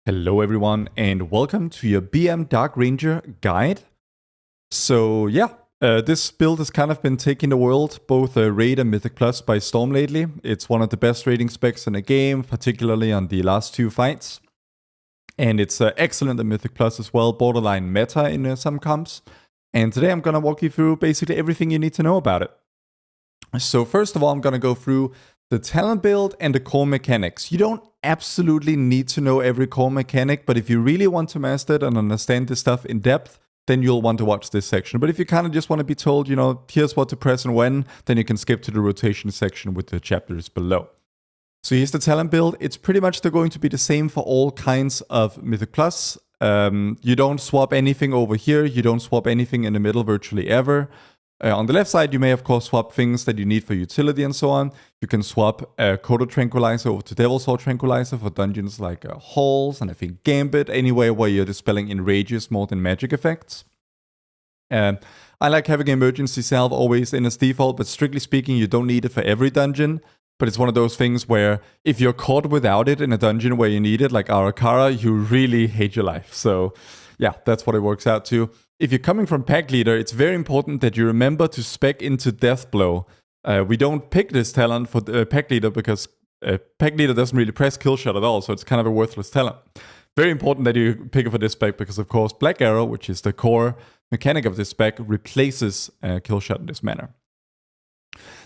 Hello everyone and welcome to your BM Dark Ranger guide. So this build has kind of been taking the world, both Raid and Mythic Plus, by storm lately. It's one of the best raiding specs in the game, particularly on the last two fights. And it's excellent in Mythic Plus as well, borderline meta in some comps. And today I'm going to walk you through basically everything you need to know about it. So first of all, I'm going to go through the talent build and the core mechanics. You don't absolutely need to know every core mechanic, but if you really want to master it and understand this stuff in depth, then you'll want to watch this section. But if you kind of just want to be told, here's what to press and when, then you can skip to the rotation section with the chapters below. So here's the talent build. It's pretty much going to be the same for all kinds of Mythic Plus. You don't swap anything over here. You don't swap anything in the middle virtually ever. On the left side, you may of course swap things that you need for utility and so on. You can swap Kodo Tranquilizer over to Devil's Sword Tranquilizer for dungeons like Halls and I think Gambit, anywhere where you're dispelling enrages more than magic effects. I like having Emergency Salve always in as default, but strictly speaking, you don't need it for every dungeon. But it's one of those things where if you're caught without it in a dungeon where you need it, like Arakara, you really hate your life. So yeah, that's what it works out to. If you're coming from Pack Leader, it's very important that you remember to spec into Deathblow. We don't pick this talent for Pack Leader because Pack Leader doesn't really press Killshot at all, so it's kind of a worthless talent. Very important that you pick it for this spec because, of course, Black Arrow, which is the core mechanic of this spec, replaces Killshot in this manner.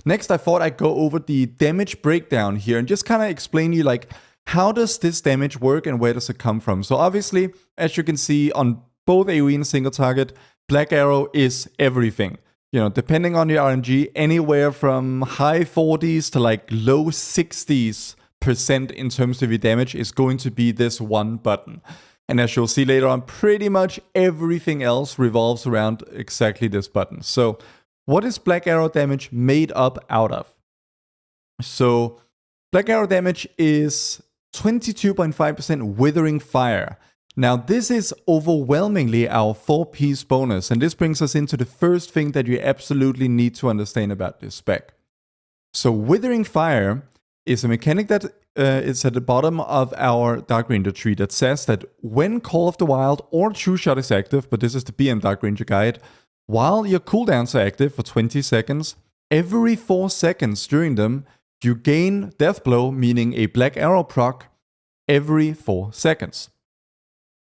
Next, I thought I'd go over the damage breakdown here and just kind of explain you, like, how does this damage work and where does it come from? So obviously, as you can see on both AoE and single target, Black Arrow is everything. Depending on your RNG, anywhere from high 40s to like low 60s% in terms of your damage is going to be this one button. And as you'll see later on, pretty much everything else revolves around exactly this button. So what is Black Arrow damage made up out of? So Black Arrow damage is 22.5% Withering Fire. Now, this is overwhelmingly our 4-piece bonus, and this brings us into the first thing that you absolutely need to understand about this spec. So, Withering Fire is a mechanic that is at the bottom of our Dark Ranger tree that says that when Call of the Wild or True Shot is active, but this is the BM Dark Ranger guide, while your cooldowns are active for 20 seconds, every 4 seconds during them, you gain Deathblow, meaning a Black Arrow proc, every 4 seconds.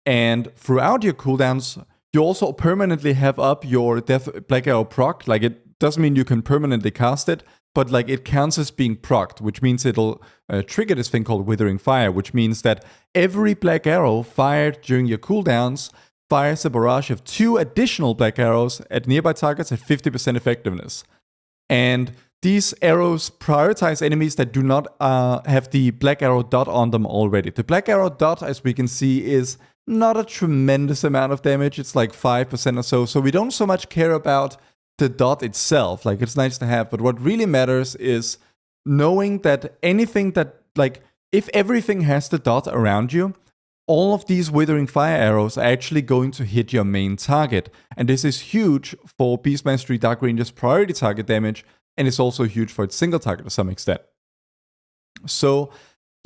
And throughout your cooldowns, you also permanently have up your Black Arrow proc. Like, it doesn't mean you can permanently cast it, but like it counts as being procced, which means it'll trigger this thing called Withering Fire, which means that every Black Arrow fired during your cooldowns fires a barrage of 2 additional Black Arrows at nearby targets at 50% effectiveness. And these arrows prioritize enemies that do not have the Black Arrow dot on them already. The Black Arrow dot, as we can see, is not a tremendous amount of damage. It's like 5% or so. So we don't so much care about the dot itself. Like, it's nice to have. But what really matters is knowing that anything that, like, if everything has the dot around you, all of these Withering Fire arrows are actually going to hit your main target. And this is huge for Beast Mastery Dark Ranger's priority target damage. And it's also huge for its single target to some extent. So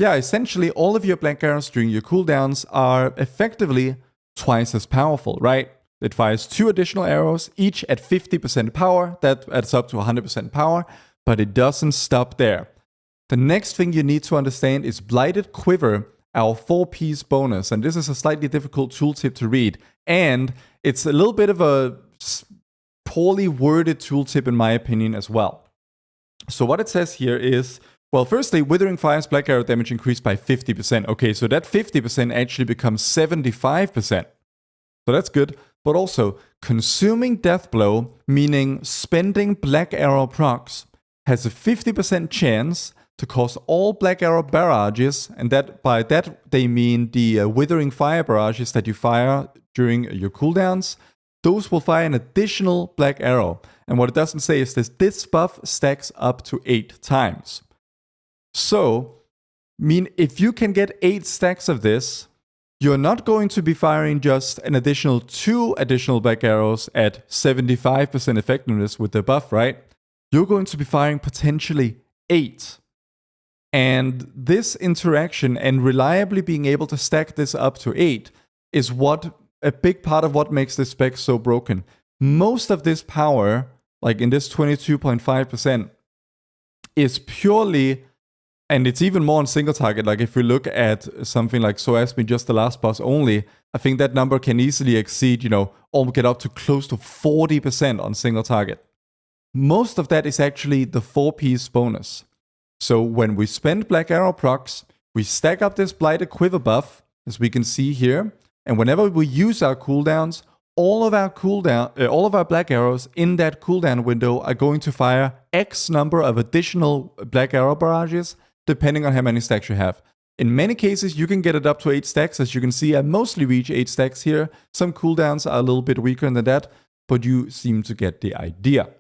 yeah, essentially all of your Black Arrows during your cooldowns are effectively twice as powerful, right? It fires 2 additional arrows, each at 50% power. That adds up to 100% power, but it doesn't stop there. The next thing you need to understand is Blighted Quiver, our 4-piece bonus. And this is a slightly difficult tooltip to read. And it's a little bit of a poorly worded tooltip in my opinion as well. So what it says here is, well, firstly, Withering Fire's Black Arrow damage increased by 50%. Okay, so that 50% actually becomes 75%. So that's good. But also, consuming Deathblow, meaning spending Black Arrow procs, has a 50% chance to cause all Black Arrow barrages, and that by that they mean the Withering Fire barrages that you fire during your cooldowns. Those will fire an additional Black Arrow. And what it doesn't say is this buff stacks up to 8 times. So, if you can get 8 stacks of this, you're not going to be firing just an additional 2 additional Black Arrows at 75% effectiveness with the buff, right? You're going to be firing potentially 8. And this interaction and reliably being able to stack this up to 8 is what a big part of what makes this spec so broken. Most of this power, like in this 22.5%, is purely, and it's even more on single target. Like if we look at something like Soasmi, just the last boss only, I think that number can easily exceed, or get up to close to 40% on single target. Most of that is actually the 4-piece bonus. So when we spend Black Arrow procs, we stack up this Blighted Quiver buff, as we can see here, and whenever we use our cooldowns, all of our Black Arrows in that cooldown window are going to fire X number of additional Black Arrow barrages, depending on how many stacks you have. In many cases, you can get it up to 8 stacks. As you can see, I mostly reach 8 stacks here. Some cooldowns are a little bit weaker than that, but you seem to get the idea.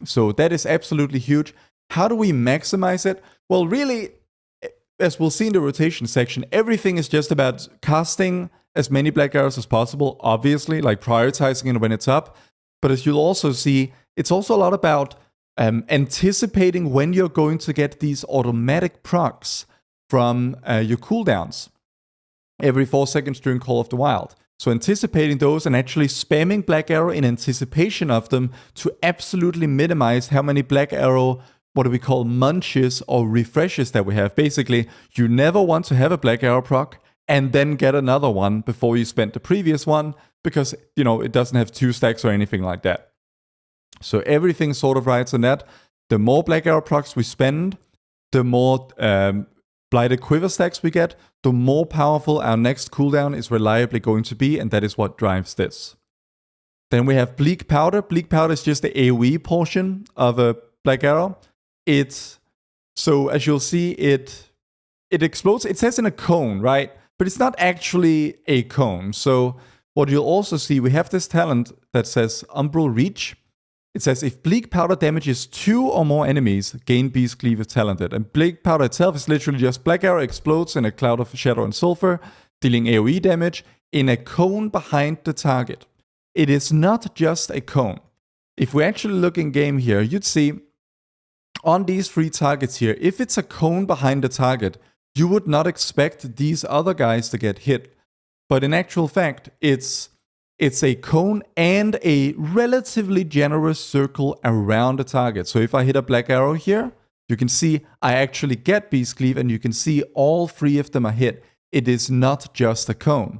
So that is absolutely huge. How do we maximize it? Well, really, as we'll see in the rotation section, everything is just about casting as many Black Arrows as possible, obviously, like prioritizing it when it's up. But as you'll also see, it's also a lot about anticipating when you're going to get these automatic procs from your cooldowns every 4 seconds during Call of the Wild. So anticipating those and actually spamming Black Arrow in anticipation of them to absolutely minimize how many Black Arrow, what do we call, munches or refreshes that we have. Basically, you never want to have a Black Arrow proc and then get another one before you spent the previous one, because, it doesn't have 2 stacks or anything like that. So everything sort of rides on that. The more Black Arrow procs we spend, the more Blighted Quiver stacks we get, the more powerful our next cooldown is reliably going to be, and that is what drives this. Then we have Bleak Powder. Bleak Powder is just the AoE portion of a Black Arrow. So as you'll see, it explodes. It says in a cone, right? But it's not actually a cone. So what you'll also see, we have this talent that says Umbral Reach. It says if Bleak Powder damages 2 or more enemies, gain BiS Cleave if talented. And Bleak Powder itself is literally just Black Arrow explodes in a cloud of shadow and sulfur, dealing AoE damage in a cone behind the target. It is not just a cone. If we actually look in game here, you'd see on these 3 targets here, if it's a cone behind the target, you would not expect these other guys to get hit. But in actual fact, it's a cone and a relatively generous circle around the target. So if I hit a Black Arrow here, you can see I actually get BiS Cleave, and you can see all 3 of them are hit. It is not just a cone.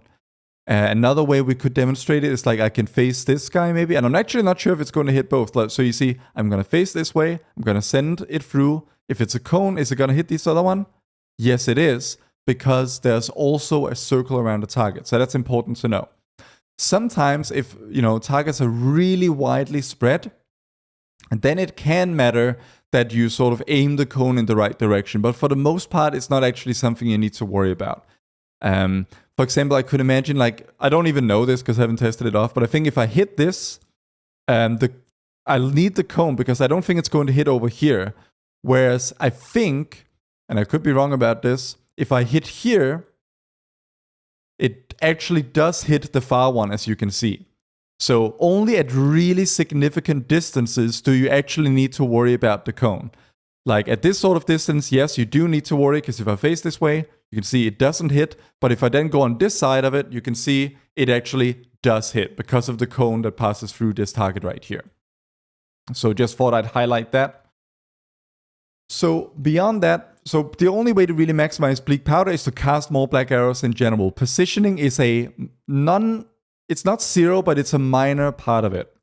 Another way we could demonstrate it is like I can face this guy maybe, and I'm actually not sure if it's going to hit both. So you see, I'm going to face this way, I'm going to send it through. If it's a cone, is it going to hit this other one? Yes, it is, because there's also a circle around the target. So that's important to know. Sometimes if, targets are really widely spread, then it can matter that you sort of aim the cone in the right direction. But for the most part, it's not actually something you need to worry about. For example, I could imagine, I don't even know this because I haven't tested it off, but I think if I hit this, I'll need the cone because I don't think it's going to hit over here. Whereas I think, and I could be wrong about this, if I hit here, it actually does hit the far one, as you can see. So only at really significant distances do you actually need to worry about the cone. Like at this sort of distance, yes, you do need to worry, because if I face this way, you can see it doesn't hit. But if I then go on this side of it, you can see it actually does hit because of the cone that passes through this target right here. So just thought I'd highlight that. So beyond that, so the only way to really maximize Bleak Powder is to cast more Black Arrows in general. Positioning is it's not zero, but it's a minor part of it.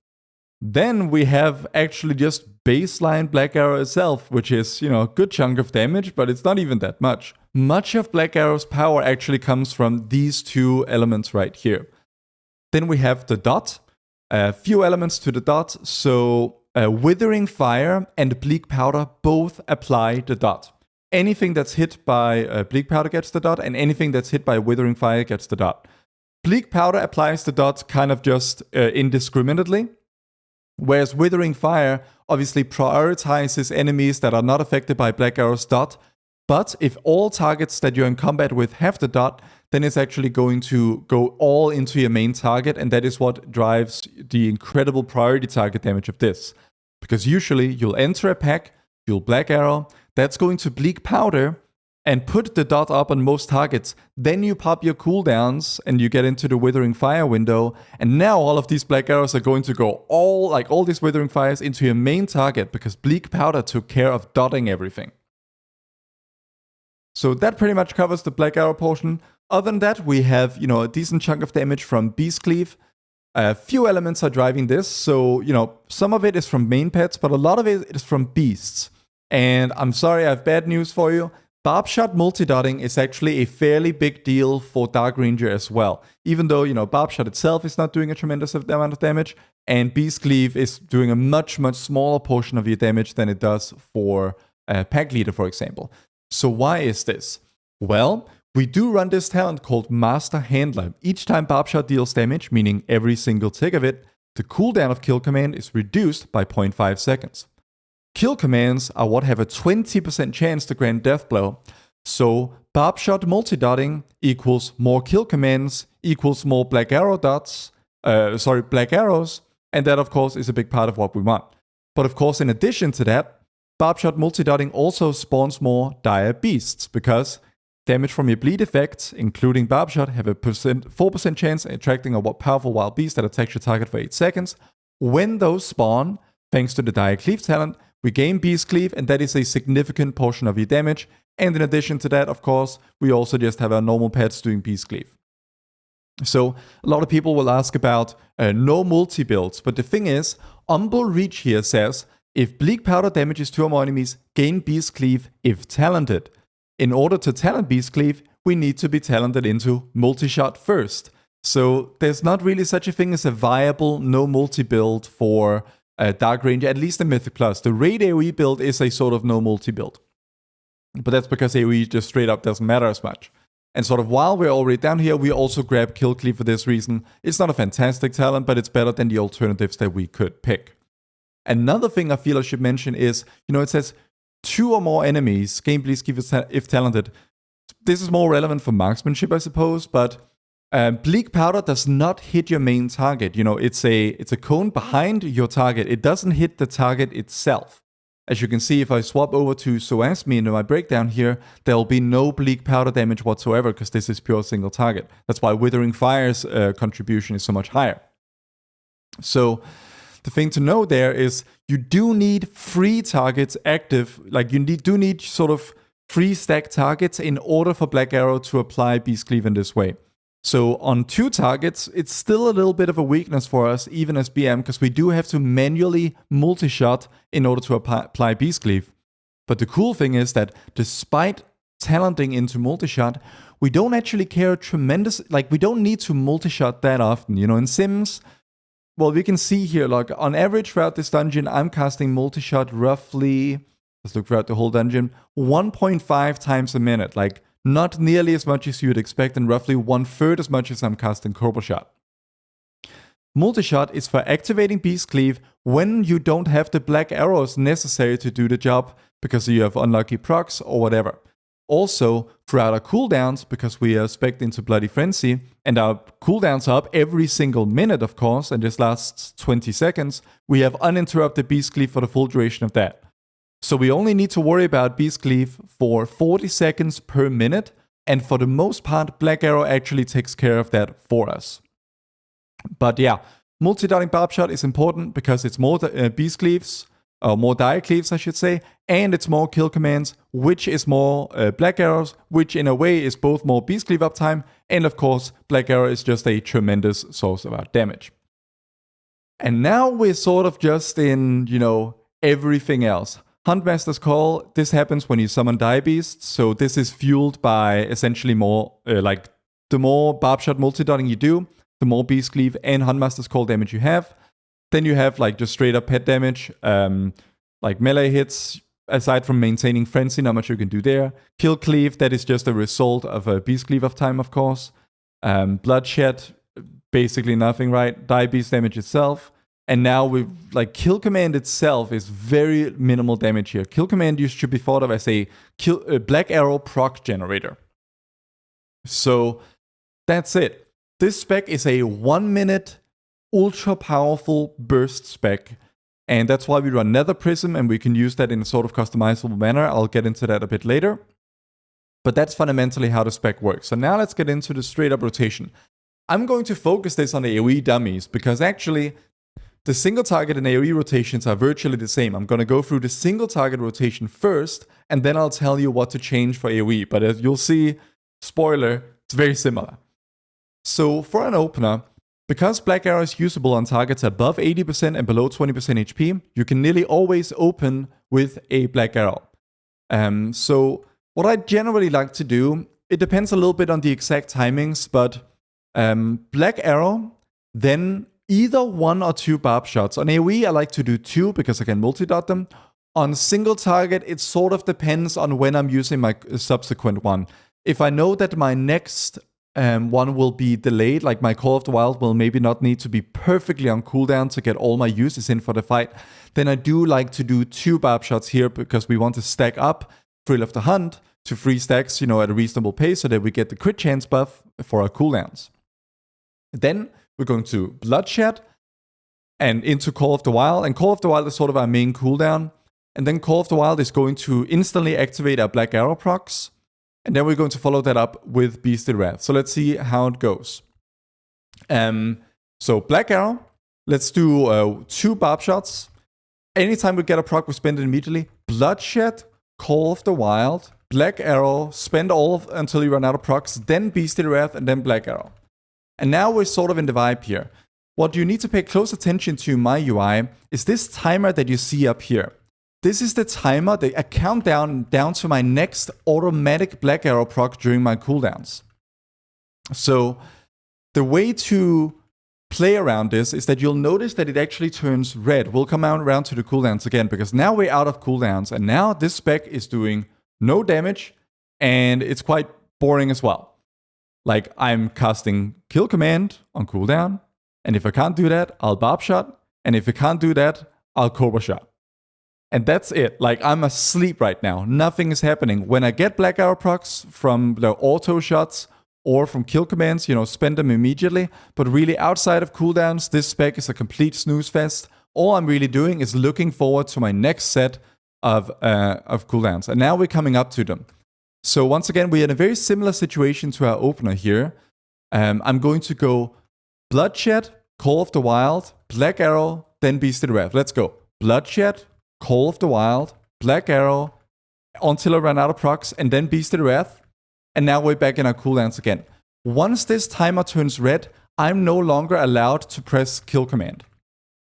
Then we have actually just baseline Black Arrow itself, which is, a good chunk of damage, but it's not even that much. Much of Black Arrow's power actually comes from these 2 elements right here. Then we have the dot, a few elements to the dot. So Withering Fire and Bleak Powder both apply the dot. Anything that's hit by Bleak Powder gets the dot, and anything that's hit by Withering Fire gets the dot. Bleak Powder applies the dot kind of just indiscriminately, whereas Withering Fire obviously prioritizes enemies that are not affected by Black Arrow's dot. But if all targets that you're in combat with have the dot, then it's actually going to go all into your main target, and that is what drives the incredible priority target damage of this. Because usually you'll enter a pack, fuel black arrow. That's going to bleak powder and put the dot up on most targets. Then you pop your cooldowns and you get into the withering fire window. And now all of these black arrows are going to go all these withering fires into your main target because bleak powder took care of dotting everything. So that pretty much covers the black arrow portion. Other than that, we have, a decent chunk of damage from Beast Cleave. A few elements are driving this. So, some of it is from main pets, but a lot of it is from beasts. And I'm sorry, I have bad news for you. Barb Shot multi-dotting is actually a fairly big deal for Dark Ranger as well. Even though, Barb Shot itself is not doing a tremendous amount of damage, and Beast Cleave is doing a much, much smaller portion of your damage than it does for Pack Leader, for example. So why is this? Well, we do run this talent called Master Handler. Each time Barb Shot deals damage, meaning every single tick of it, the cooldown of Kill Command is reduced by 0.5 seconds. Kill commands are what have a 20% chance to grant death blow. So Barb Shot multi-dotting equals more kill commands equals more black arrows, and that of course is a big part of what we want. But of course, in addition to that, Barb Shot multi-dotting also spawns more dire beasts because damage from your bleed effects, including Barb Shot, have a 4% chance at attracting a powerful wild beast that attacks your target for 8 seconds. When those spawn, thanks to the Dire Cleave talent, we gain Beast Cleave, and that is a significant portion of your damage. And in addition to that, of course, we also just have our normal pets doing Beast Cleave. So a lot of people will ask about no multi-builds, but the thing is, Umble Reach here says, if Bleak Powder damages 2 or more enemies, gain Beast Cleave if talented. In order to talent Beast Cleave, we need to be talented into multi-shot first. So there's not really such a thing as a viable no multi-build for Dark Ranger, at least in Mythic Plus. The Raid AoE build is a sort of no multi-build. But that's because AoE just straight up doesn't matter as much. And sort of while we're already down here, we also grab Kill Cleave for this reason. It's not a fantastic talent, but it's better than the alternatives that we could pick. Another thing I feel I should mention is, it says 2 or more enemies gain Beast Cleave if talented. This is more relevant for marksmanship, I suppose, but Bleak Powder does not hit your main target. It's a cone behind your target. It doesn't hit the target itself. As you can see, if I swap over to Soasmi into my breakdown here, there will be no Bleak Powder damage whatsoever because this is pure single target. That's why Withering Fire's contribution is so much higher. So the thing to know there is you do need free targets active. Like you do need sort of free stack targets in order for Black Arrow to apply Beast Cleave in this way. So on 2 targets, it's still a little bit of a weakness for us, even as BM, because we do have to manually multi-shot in order to apply Beast Cleave. But the cool thing is that despite talenting into multi-shot, we don't actually care we don't need to multi-shot that often. In Sims, well, we can see here, on average throughout this dungeon, I'm casting multi-shot roughly, let's look throughout the whole dungeon, 1.5 times a minute. Not nearly as much as you would expect, and roughly 1/3 as much as I'm casting Cobra Shot. Multi-shot is for activating Beast Cleave when you don't have the black arrows necessary to do the job because you have unlucky procs or whatever. Also, throughout our cooldowns, because we are spec'd into Bloody Frenzy, and our cooldowns are up every single minute, of course, and this lasts 20 seconds, we have uninterrupted Beast Cleave for the full duration of that. So we only need to worry about Beast Cleave for 40 seconds per minute, and for the most part, Black Arrow actually takes care of that for us. But yeah, multi-dotting Barb Shot is important because it's more Beast Cleaves, or more Dire Cleaves I should say, and it's more kill commands, which is more Black Arrows, which in a way is both more Beast Cleave uptime, and of course, Black Arrow is just a tremendous source of our damage. And now we're sort of just in, everything else. Huntmaster's Call, this happens when you summon Dire Beasts, so this is fueled by essentially more, the more Barb Shot multi-dotting you do, the more Beast Cleave and Huntmaster's Call damage you have. Then you have just straight up pet damage, melee hits, aside from maintaining Frenzy, not much you can do there. Kill Cleave, that is just a result of a Beast Cleave uptime, of course. Bloodshed, basically nothing, right? Dire Beast damage itself. And now we've, Kill Command itself is very minimal damage here. Kill Command should be thought of as a Black Arrow proc generator. So that's it. This spec is a 1-minute ultra powerful burst spec And that's why we run Netherprism, and we can use that in a sort of customizable manner. I'll get into that a bit later. But that's fundamentally how the spec works. So now let's get into the straight up rotation. I'm going to focus this on the AoE dummies, because actually the single target and AoE rotations are virtually the same. I'm going to go through the single target rotation first, and then I'll tell you what to change for AoE. But as you'll see, spoiler, it's very similar. So for an opener, because Black Arrow is usable on targets above 80% and below 20% HP, you can nearly always open with a Black Arrow. So what I generally like to do, it depends a little bit on the exact timings, but Black Arrow, then either 1 or 2 barb shots. On AoE, I like to do 2 because I can multi-dot them. On single target, it sort of depends on when I'm using my subsequent one. If I know that my next one will be delayed, like my Call of the Wild will maybe not need to be perfectly on cooldown to get all my uses in for the fight, then I do like to do 2 barb shots here because we want to stack up Thrill of the Hunt to 3 stacks, at a reasonable pace so that we get the crit chance buff for our cooldowns. Then we're going to Bloodshed and into Call of the Wild. And Call of the Wild is sort of our main cooldown. And then Call of the Wild is going to instantly activate our Black Arrow procs. And then we're going to follow that up with Bestial Wrath. So let's see how it goes. So Black Arrow, let's do 2 barb shots. Anytime we get a proc, we spend it immediately. Bloodshed, Call of the Wild, Black Arrow, spend all until you run out of procs, then Bestial Wrath, and then Black Arrow. And now we're sort of in the vibe here. What you need to pay close attention to in my UI is this timer that you see up here. This is the timer, a countdown down to my next automatic Black Arrow proc during my cooldowns. So the way to play around this is that you'll notice that it actually turns red. We'll come around to the cooldowns again, because now we're out of cooldowns, and now this spec is doing no damage, and it's quite boring as well. Like, I'm casting Kill Command on cooldown, and if I can't do that, I'll Barb Shot, and if I can't do that, I'll Cobra Shot. And that's it. Like, I'm asleep right now. Nothing is happening. When I get Black Arrow procs from the auto shots or from kill commands, spend them immediately. But really, outside of cooldowns, this spec is a complete snooze fest. All I'm really doing is looking forward to my next set of cooldowns. And now we're coming up to them. So once again, we're in a very similar situation to our opener here. I'm going to go Bloodshed, Call of the Wild, Black Arrow, then Bestial Wrath. Let's go. Bloodshed, Call of the Wild, Black Arrow, until I run out of procs, and then Bestial Wrath. And now we're back in our cooldowns again. Once this timer turns red, I'm no longer allowed to press Kill Command.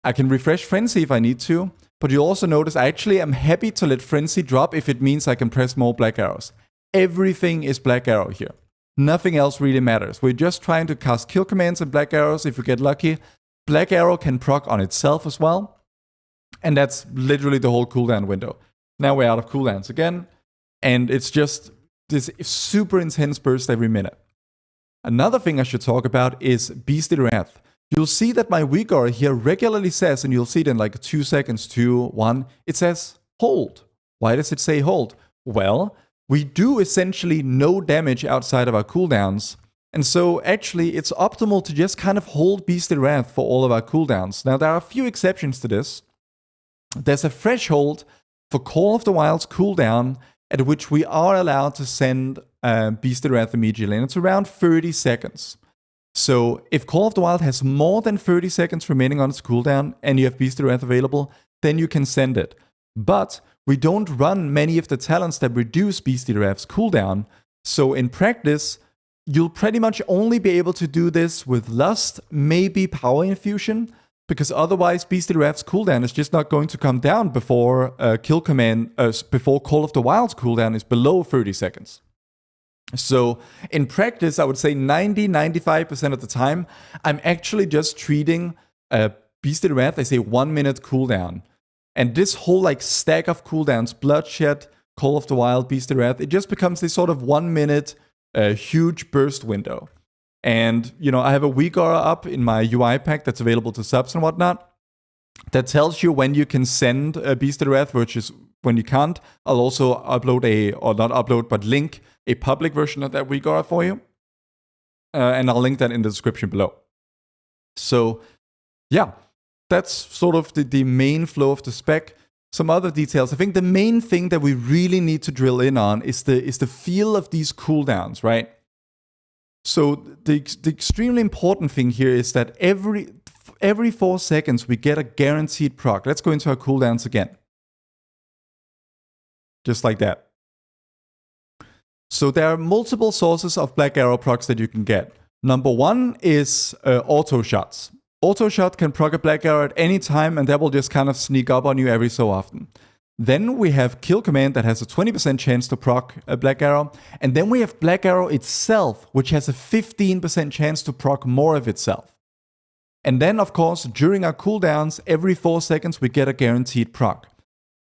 I can refresh Frenzy if I need to, but you'll also notice I actually am happy to let Frenzy drop if it means I can press more Black Arrows. Everything is Black Arrow here. Nothing else really matters. We're just trying to cast Kill Commands and Black Arrows if we get lucky. Black Arrow can proc on itself as well. And that's literally the whole cooldown window. Now we're out of cooldowns again, and it's just this super intense burst every minute. Another thing I should talk about is Bestial Wrath. You'll see that my weak aura here regularly says, and you'll see it in like 2 seconds, 2, 1, it says hold. Why does it say hold? Well, we do essentially no damage outside of our cooldowns, and so actually it's optimal to just kind of hold Bestial Wrath for all of our cooldowns. Now there are a few exceptions to this. There's a threshold for Call of the Wild's cooldown at which we are allowed to send Bestial Wrath immediately, and it's around 30 seconds. So if Call of the Wild has more than 30 seconds remaining on its cooldown and you have Bestial Wrath available, then you can send it. But we don't run many of the talents that reduce Bestial Wrath's cooldown, so in practice, you'll pretty much only be able to do this with Lust, maybe Power Infusion, because otherwise Bestial Wrath's cooldown is just not going to come down before before Call of the Wild's cooldown is below 30 seconds. So in practice, I would say 90-95% of the time, I'm actually just treating Bestial Wrath as a 1 minute cooldown. And this whole stack of cooldowns, Bloodshed, Call of the Wild, Bestial Wrath, it just becomes this sort of 1 minute huge burst window. And, I have a weak aura up in my UI pack that's available to subs and whatnot that tells you when you can send a Bestial Wrath versus when you can't. I'll also link a public version of that weak aura for you. And I'll link that in the description below. So, yeah. that's sort of the main flow of the spec. Some other details. I think the main thing that we really need to drill in on is the feel of these cooldowns, right? So the extremely important thing here is that every 4 seconds we get a guaranteed proc. Let's go into our cooldowns again. Just like that. So there are multiple sources of Black Arrow procs that you can get. Number one is auto shots. Auto shot can proc a Black Arrow at any time, and that will just kind of sneak up on you every so often. Then we have Kill Command that has a 20% chance to proc a Black Arrow. And then we have Black Arrow itself, which has a 15% chance to proc more of itself. And then, of course, during our cooldowns, every 4 seconds we get a guaranteed proc.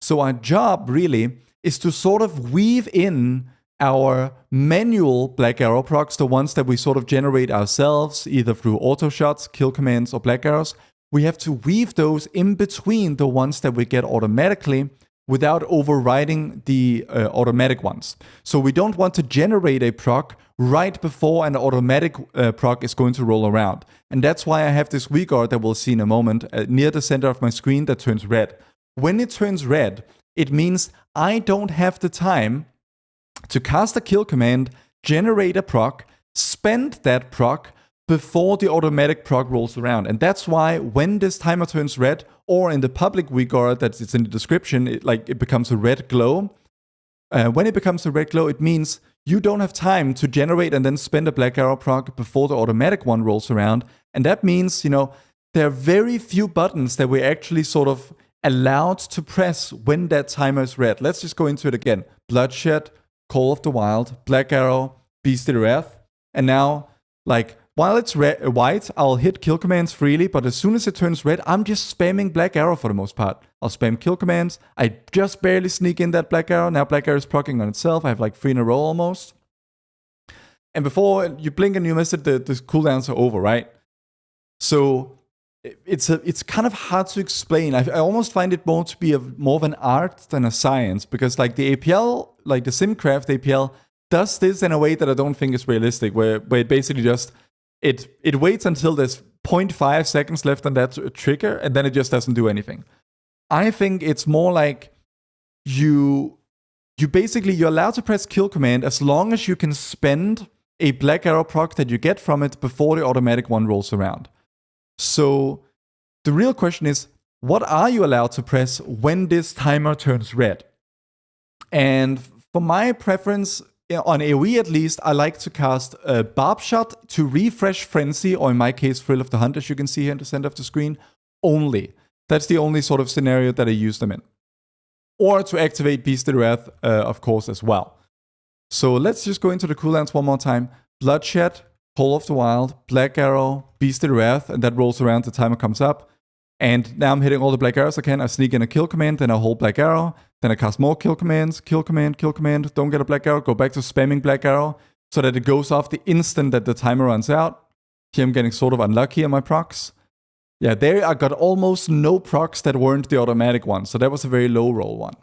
So our job really is to sort of weave in our manual Black Arrow procs, the ones that we sort of generate ourselves, either through auto shots, kill commands, or Black Arrows. We have to weave those in between the ones that we get automatically without overriding the automatic ones. So we don't want to generate a proc right before an automatic proc is going to roll around. And that's why I have this V-guard that we'll see in a moment near the center of my screen that turns red. When it turns red, it means I don't have the time to cast a kill command, generate a proc, spend that proc before the automatic proc rolls around. And that's why when this timer turns red, or in the public V-guard that's in the description, it becomes a red glow. When it becomes a red glow, it means you don't have time to generate and then spend a Black Arrow proc before the automatic one rolls around. And that means, there are very few buttons that we're actually sort of allowed to press when that timer is red. Let's just go into it again. Bloodshed, Call of the Wild, Black Arrow, Bestial Wrath. And now, while it's white, I'll hit kill commands freely, but as soon as it turns red, I'm just spamming Black Arrow for the most part. I'll spam kill commands. I just barely sneak in that Black Arrow. Now Black Arrow is proccing on itself. I have 3 in a row almost. And before you blink and you miss it, the cooldowns are over, right? So it's kind of hard to explain. I almost find it more to be more of an art than a science, because the APL, the SimCraft APL, does this in a way that I don't think is realistic, where it basically just it waits until there's 0.5 seconds left on that trigger, and then it just doesn't do anything. I think it's more like you're allowed to press kill command as long as you can spend a Black Arrow proc that you get from it before the automatic one rolls around. So the real question is, what are you allowed to press when this timer turns red? And for my preference, on AoE at least, I like to cast a Barb Shot to refresh Frenzy, or in my case, Thrill of the Hunt, as you can see here in the center of the screen, only. That's the only sort of scenario that I use them in. Or to activate Bestial Wrath, of course, as well. So let's just go into the cooldowns one more time. Bloodshed, Call of the Wild, Black Arrow, Bestial Wrath, and that rolls around, the timer comes up. And now I'm hitting all the Black Arrows I can. I sneak in a kill command, then I hold Black Arrow, then I cast more kill commands, kill command, don't get a Black Arrow, go back to spamming Black Arrow, so that it goes off the instant that the timer runs out. Here I'm getting sort of unlucky on my procs. Yeah, there I got almost no procs that weren't the automatic one, so that was a very low roll one.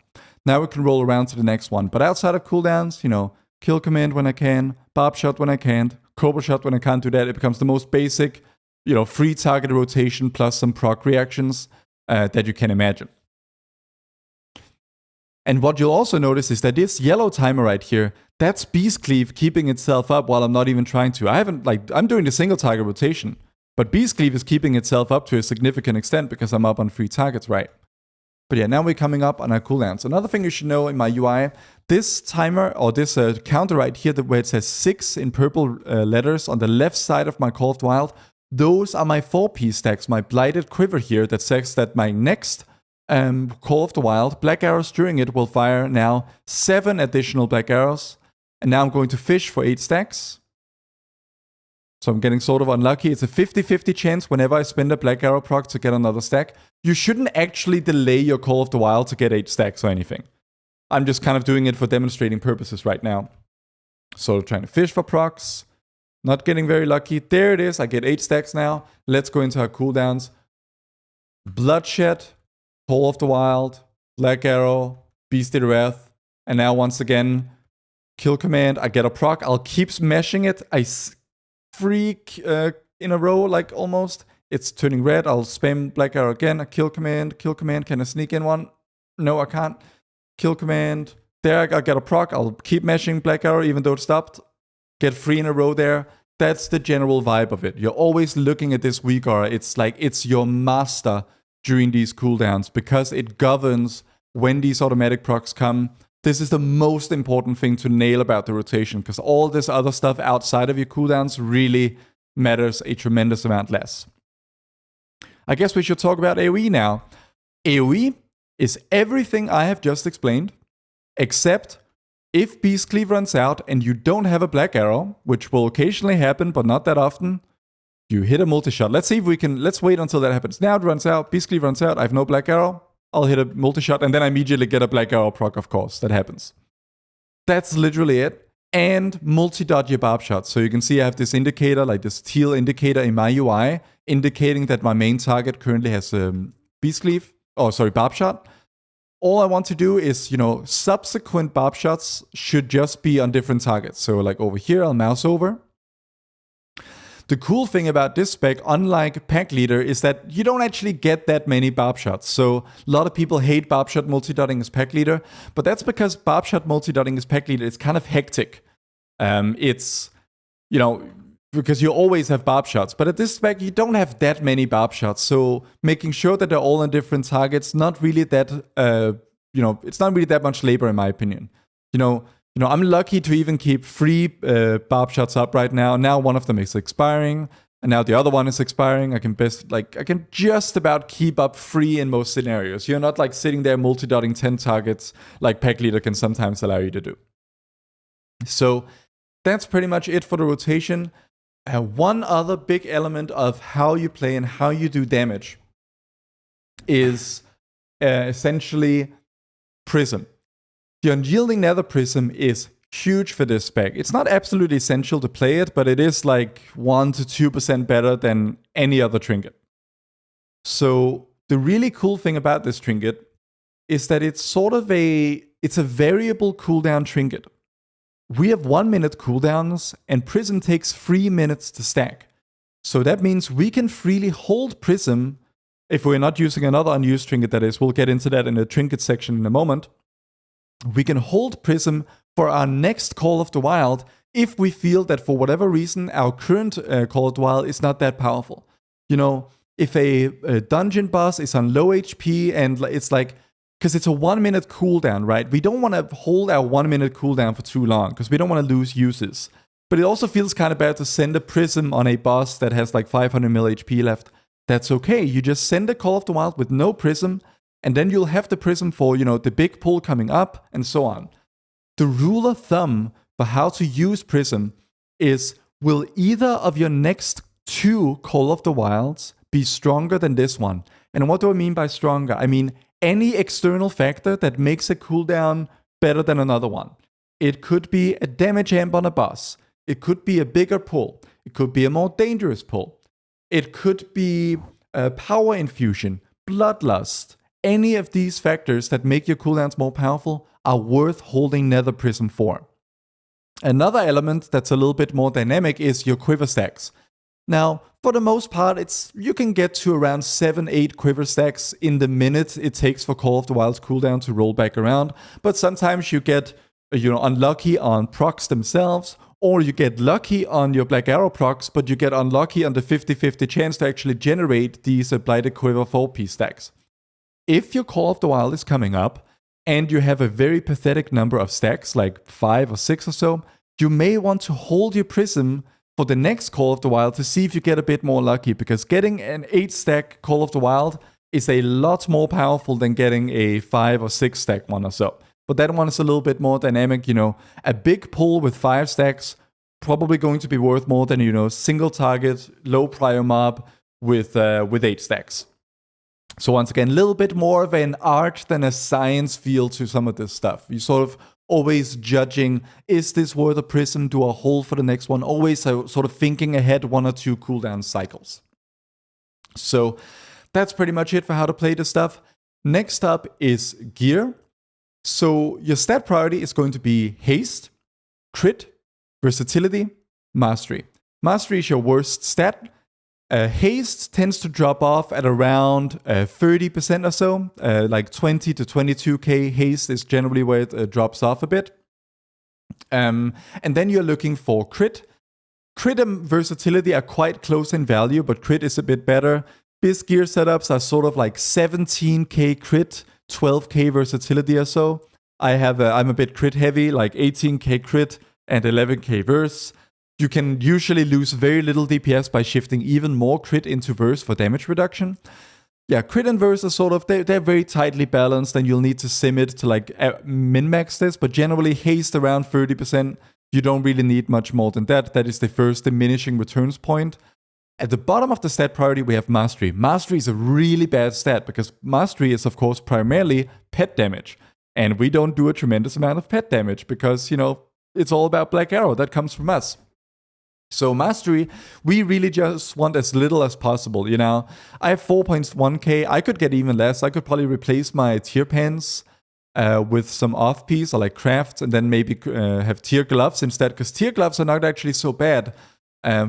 Now we can roll around to the next one. But outside of cooldowns, kill command when I can, Barb Shot when I can't, Cobra Shot when I can't do that. It becomes the most basic, free target rotation plus some proc reactions that you can imagine. And what you'll also notice is that this yellow timer right here, that's Beast Cleave keeping itself up while I'm not even trying to. I'm doing the single target rotation, but Beast Cleave is keeping itself up to a significant extent because I'm up on 3 targets, right? But yeah, now we're coming up on our cooldowns. Another thing you should know in my UI, this timer, or this counter right here, where it says 6 in purple letters on the left side of my Call of the Wild, those are my 4P stacks, my Blighted Quiver here, that says that my next Call of the Wild, Black Arrows during it will fire now 7 additional Black Arrows. And now I'm going to fish for 8 stacks. So I'm getting sort of unlucky. It's a 50-50 chance whenever I spend a Black Arrow proc to get another stack. You shouldn't actually delay your Call of the Wild to get 8 stacks or anything. I'm just kind of doing it for demonstrating purposes right now. So trying to fish for procs. Not getting very lucky. There it is. I get 8 stacks now. Let's go into our cooldowns. Bloodshed, Call of the Wild, Black Arrow, Bestial Wrath. And now once again, kill command. I get a proc. I'll keep smashing it. I freak in a row, almost. It's turning red. I'll spam Black Arrow again. A kill command. Kill command. Can I sneak in one? No, I can't. Kill command. There, I got a proc. I'll keep meshing Black Arrow even though it stopped. Get 3 in a row there. That's the general vibe of it. You're always looking at this weak aura. It's like it's your master during these cooldowns because it governs when these automatic procs come. This is the most important thing to nail about the rotation because all this other stuff outside of your cooldowns really matters a tremendous amount less. I guess we should talk about AoE now. AoE is everything I have just explained, except if Beast Cleave runs out and you don't have a Black Arrow, which will occasionally happen, but not that often, you hit a multi-shot. Let's see if we can, let's wait until that happens. Now it runs out, Beast Cleave runs out, I have no Black Arrow, I'll hit a multi-shot, and then I immediately get a Black Arrow proc, of course. That happens. That's literally it. And multi-dodge your barb shot. So you can see I have this indicator, like this teal indicator in my UI, indicating that my main target currently has Beast Cleave, barb shot. All I want to do is, subsequent barb shots should just be on different targets. So like over here, I'll mouse over. The cool thing about this spec, unlike Pack Leader, is that you don't actually get that many barb shots. So a lot of people hate barb shot multi-dotting as Pack Leader, but that's because barb shot multi-dotting as Pack Leader is kind of hectic. It's, because you always have barb shots, but at this spec, you don't have that many barb shots. So making sure that they're all on different targets, not really that, it's not really that much labor in my opinion. I'm lucky to even keep 3 barb shots up right now. Now one of them is expiring, and now the other one is expiring. I can just about keep up 3 in most scenarios. You're not like sitting there multi-dotting 10 targets like Pack Leader can sometimes allow you to do. So that's pretty much it for the rotation. One other big element of how you play and how you do damage is essentially Prism. The Unyielding Netherprism is huge for this spec. It's not absolutely essential to play it, but it is like 1 to 2% better than any other trinket. So the really cool thing about this trinket is that it's a variable cooldown trinket. We have 1 minute cooldowns, and Prism takes 3 minutes to stack. So that means we can freely hold Prism if we're not using another unused trinket, that is. We'll get into that in the trinket section in a moment. We can hold Prism for our next Call of the Wild if we feel that for whatever reason our current Call of the Wild is not that powerful. If a dungeon boss is on low HP and it's like, because it's a 1 minute cooldown, right? We don't want to hold our 1 minute cooldown for too long because we don't want to lose uses. But it also feels kind of bad to send a Prism on a boss that has like 500 mil HP left. That's okay. You just send a Call of the Wild with no Prism, and then you'll have the Prism for, the big pull coming up, and so on. The rule of thumb for how to use Prism is, will either of your next 2 Call of the Wilds be stronger than this one? And what do I mean by stronger? I mean any external factor that makes a cooldown better than another one. It could be a damage amp on a boss. It could be a bigger pull. It could be a more dangerous pull. It could be a power infusion, bloodlust. Any of these factors that make your cooldowns more powerful are worth holding Netherprism for. Another element that's a little bit more dynamic is your quiver stacks. Now, for the most part, you can get to around 7-8 quiver stacks in the minute it takes for Call of the Wild's cooldown to roll back around, but sometimes you get unlucky on procs themselves, or you get lucky on your Black Arrow procs, but you get unlucky on the 50-50 chance to actually generate these Blighted Quiver 4-piece stacks. If your Call of the Wild is coming up, and you have a very pathetic number of stacks, like 5 or 6 or so, you may want to hold your Prism for the next Call of the Wild to see if you get a bit more lucky, because getting an 8-stack Call of the Wild is a lot more powerful than getting a 5 or 6-stack one or so. But that one is a little bit more dynamic. A big pull with 5 stacks probably going to be worth more than, single target, low prior mob with 8 stacks. So once again, a little bit more of an art than a science feel to some of this stuff. You sort of always judging, is this worth a Prism? Do I hold for the next one? Always sort of thinking ahead 1 or 2 cooldown cycles. So that's pretty much it for how to play this stuff. Next up is gear. So your stat priority is going to be haste, crit, versatility, mastery. Mastery is your worst stat. Haste tends to drop off at around 30% or so. Like 20 to 22k haste is generally where it drops off a bit. And then you're looking for crit. Crit and versatility are quite close in value, but crit is a bit better. BiS gear setups are sort of like 17k crit, 12k versatility or so. I'm a bit crit heavy, like 18k crit and 11k verse. You can usually lose very little DPS by shifting even more crit into verse for damage reduction. Yeah, crit and verse are sort of, they're very tightly balanced, and you'll need to sim it to like min-max this, but generally haste around 30%. You don't really need much more than that. That is the first diminishing returns point. At the bottom of the stat priority, we have Mastery. Mastery is a really bad stat because Mastery is, of course, primarily pet damage. And we don't do a tremendous amount of pet damage because, it's all about Black Arrow. That comes from us. So Mastery, we really just want as little as possible, I have 4.1k. I could get even less. I could probably replace my tier pants with some off-piece or like crafts, and then maybe have tier gloves instead, because tier gloves are not actually so bad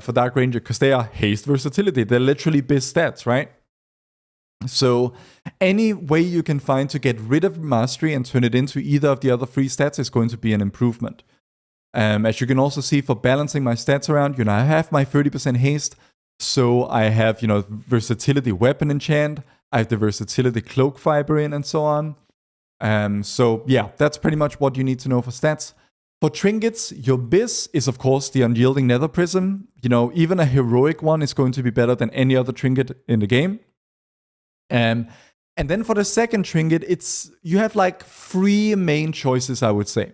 for Dark Ranger because they are haste versatility. They're literally BiS stats, right? So any way you can find to get rid of Mastery and turn it into either of the other 3 stats is going to be an improvement. As you can also see, for balancing my stats around, I have my 30% haste, so I have, versatility weapon enchant, I have the versatility cloak fiber in, and so on. So yeah, that's pretty much what you need to know for stats. For trinkets, your BiS is of course the Unyielding Netherprism. Even a heroic one is going to be better than any other trinket in the game. And then for the second trinket, you have like 3 main choices, I would say.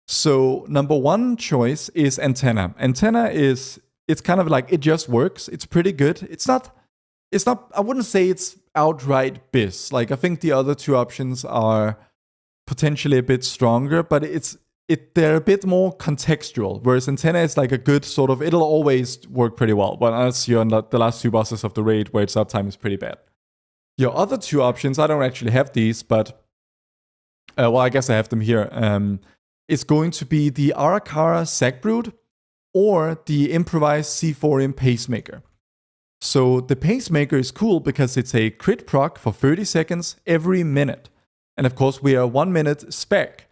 So number 1 choice is Antenna. Antenna it's kind of like, it just works. It's pretty good. It's not, I wouldn't say it's outright BiS. Like, I think the other 2 options are potentially a bit stronger, but they're a bit more contextual, whereas Antenna is like a good sort of, it'll always work pretty well, but unless you're on the last 2 bosses of the raid where its uptime is pretty bad. Your other 2 options, I don't actually have these, but I guess I have them here. It's going to be the Arakara Sackbrood or the improvised C4M Pacemaker. So the Pacemaker is cool because it's a crit proc for 30 seconds every minute. And of course, we are 1 minute spec.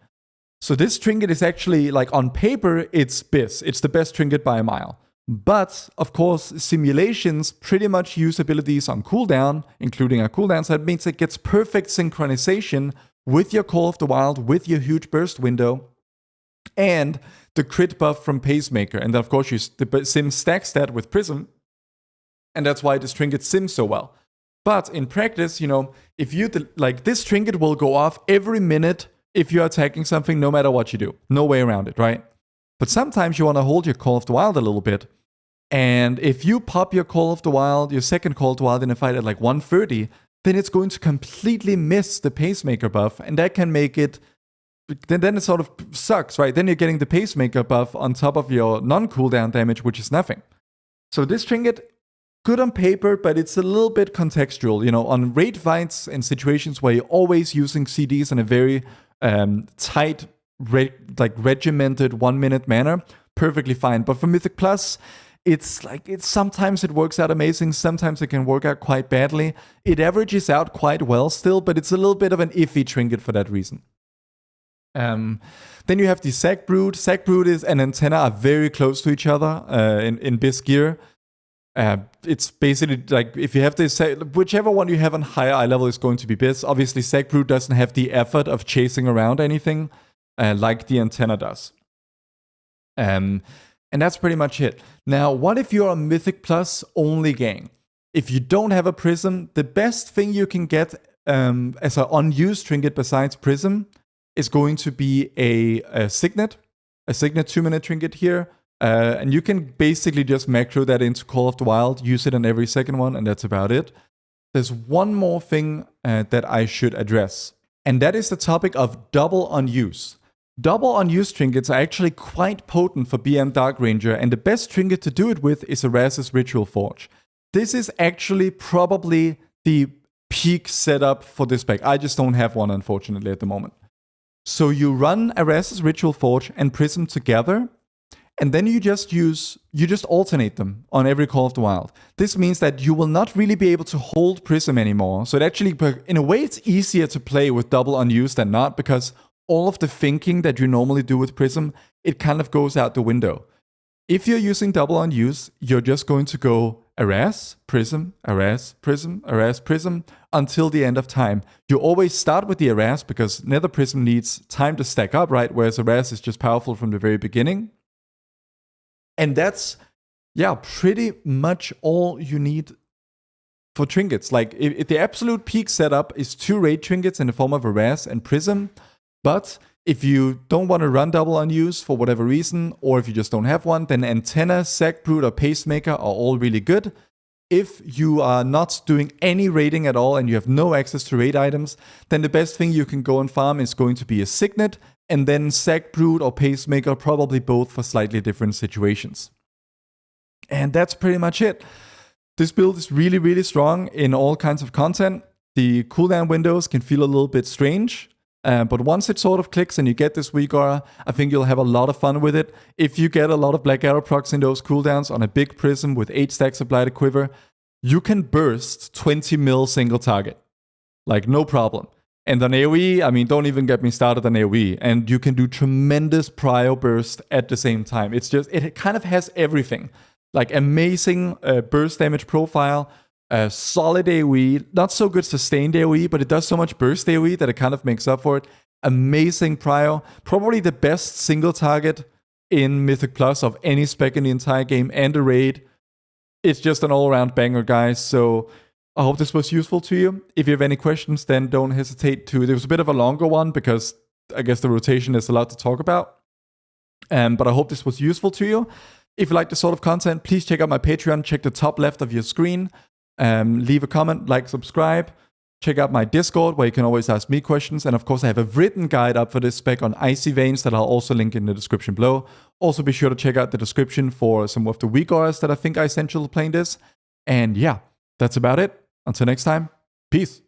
So this trinket is actually, like, on paper, it's BiS. It's the best trinket by a mile. But, of course, simulations pretty much use abilities on cooldown, including our cooldowns. That means it gets perfect synchronization with your Call of the Wild, with your huge burst window, and the crit buff from Pacemaker. And then, of course, the sim stacks that with Prism, and that's why this trinket sims so well. But in practice, if you, this trinket will go off every minute if you're attacking something, no matter what you do. No way around it, right? But sometimes you want to hold your Call of the Wild a little bit. And if you pop your Call of the Wild, your second Call of the Wild in a fight at like 130, then it's going to completely miss the Pacemaker buff. And that can make it, then it sort of sucks, right? Then you're getting the Pacemaker buff on top of your non-cooldown damage, which is nothing. So this trinket, good on paper, but it's a little bit contextual. On raid fights and situations where you're always using CDs in a very tight, regimented 1 minute manner, perfectly fine. But for Mythic Plus, sometimes it works out amazing, sometimes it can work out quite badly. It averages out quite well still, but it's a little bit of an iffy trinket for that reason. Then you have the Sackbrood. Sackbrood and Antenna are very close to each other in BiS gear. It's basically like, if you have this, whichever one you have on higher eye level is going to be BiS. Obviously, Sackbrood doesn't have the effort of chasing around anything like the Antenna does. And that's pretty much it. Now, what if you're a Mythic Plus only gang? If you don't have a Prism, the best thing you can get as an unused trinket besides Prism is going to be a Signet 2-minute trinket here. And you can basically just macro that into Call of the Wild, use it on every second one, and that's about it. There's one more thing that I should address, and that is the topic of double unuse. Double unused trinkets are actually quite potent for BM Dark Ranger, and the best trinket to do it with is Eras's Ritual Forge. This is actually probably the peak setup for this spec. I just don't have one, unfortunately, at the moment. So you run Eras's Ritual Forge and Prism together, And then you just alternate them on every Call of the Wild. This means that you will not really be able to hold Prism anymore. So it actually, in a way, it's easier to play with double unused than not, because all of the thinking that you normally do with Prism, it kind of goes out the window. If you're using double unused, you're just going to go Arras, Prism, Arras, Prism, Arras, Prism until the end of time. You always start with the Arras because Netherprism needs time to stack up, right? Whereas Arras is just powerful from the very beginning. And that's, pretty much all you need for Trinkets. Like, if the absolute peak setup is 2 raid Trinkets in the form of Arras and Prism, but if you don't want to run double unused for whatever reason, or if you just don't have one, then Antenna, Sack Brute, or Pacemaker are all really good. If you are not doing any raiding at all and you have no access to raid items, then the best thing you can go and farm is going to be a Signet, and then Sack Brute or Pacemaker, probably both for slightly different situations. And that's pretty much it. This build is really, really strong in all kinds of content. The cooldown windows can feel a little bit strange. But once it sort of clicks and you get this weak aura, I think you'll have a lot of fun with it. If you get a lot of Black Arrow procs in those cooldowns on a big Prism with 8 stacks of Blighted Quiver, you can burst 20 mil single target. Like, no problem. And on AoE, I mean, don't even get me started on AoE. And you can do tremendous prio burst at the same time. It's just, it kind of has everything. Like, amazing burst damage profile, solid AoE, not so good sustained AoE, but it does so much burst AoE that it kind of makes up for it. Amazing prio, probably the best single target in Mythic Plus of any spec in the entire game, and a raid. It's just an all-around banger, guys. So I hope this was useful to you. If you have any questions, then don't hesitate to. There was a bit of a longer one because I guess the rotation is a lot to talk about. But I hope this was useful to you. If you like this sort of content, please check out my Patreon. Check the top left of your screen. Leave a comment, like, subscribe. Check out my Discord where you can always ask me questions. And of course, I have a written guide up for this spec on Icy Veins that I'll also link in the description below. Also, be sure to check out the description for some of the weak auras that I think are essential to playing this. And yeah, that's about it. Until next time, peace.